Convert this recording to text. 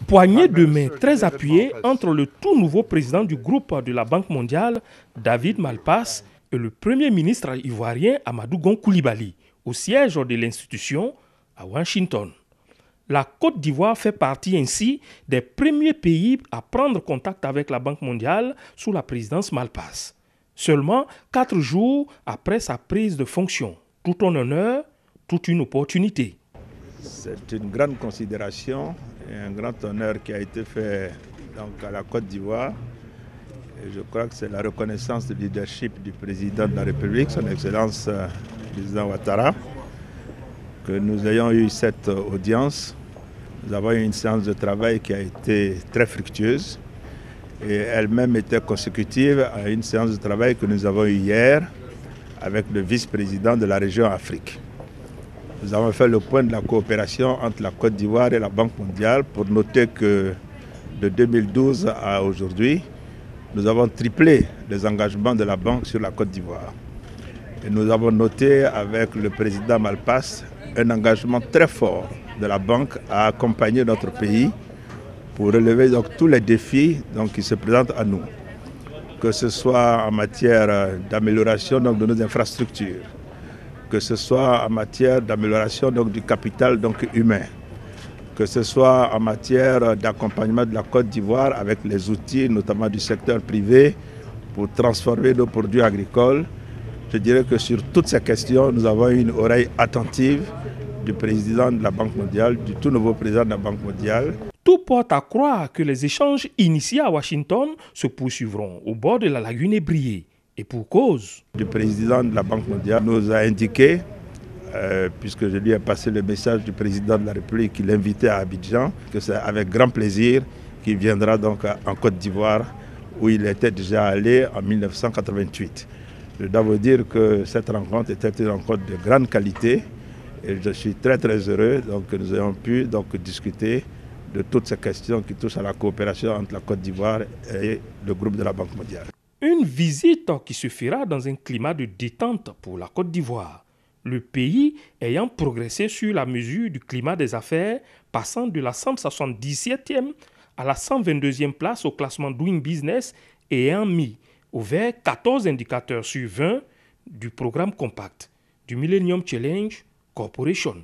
Poignée de main très appuyée entre le tout nouveau président du groupe de la Banque mondiale, David Malpass, et le premier ministre ivoirien Amadou Gon Coulibaly, au siège de l'institution à Washington. La Côte d'Ivoire fait partie ainsi des premiers pays à prendre contact avec la Banque mondiale sous la présidence Malpass. Seulement 4 jours après sa prise de fonction. Tout un honneur, toute une opportunité. C'est une grande considération et un grand honneur qui a été fait donc, à la Côte d'Ivoire. Et je crois que c'est la reconnaissance du leadership du président de la République, son Excellence le président Ouattara, que nous ayons eu cette audience. Nous avons eu une séance de travail qui a été très fructueuse et elle-même était consécutive à une séance de travail que nous avons eue hier avec le vice-président de la région Afrique. Nous avons fait le point de la coopération entre la Côte d'Ivoire et la Banque mondiale pour noter que de 2012 à aujourd'hui, nous avons triplé les engagements de la Banque sur la Côte d'Ivoire. Et nous avons noté avec le président Malpass un engagement très fort de la Banque à accompagner notre pays pour relever donc, tous les défis donc, qui se présentent à nous. Que ce soit en matière d'amélioration de nos infrastructures, que ce soit en matière d'amélioration du capital humain, que ce soit en matière d'accompagnement de la Côte d'Ivoire avec les outils, notamment du secteur privé, pour transformer nos produits agricoles. Je dirais que sur toutes ces questions, nous avons une oreille attentive du président de la Banque mondiale, du tout nouveau président de la Banque mondiale. Tout porte à croire que les échanges initiés à Washington se poursuivront au bord de la lagune ébriée. Et pour cause. Le président de la Banque mondiale nous a indiqué, puisque je lui ai passé le message du président de la République qui l'invitait à Abidjan, que c'est avec grand plaisir qu'il viendra donc en Côte d'Ivoire, où il était déjà allé en 1988. Je dois vous dire que cette rencontre était une rencontre de grande qualité et je suis très heureux donc, que nous ayons pu donc, discuter de toutes ces questions qui touchent à la coopération entre la Côte d'Ivoire et le groupe de la Banque mondiale. Une visite qui se fera dans un climat de détente pour la Côte d'Ivoire. Le pays ayant progressé sur la mesure du climat des affaires, passant de la 177e à la 122e place au classement Doing Business et ayant mis au vert 14 indicateurs sur 20 du programme Compact du Millennium Challenge Corporation.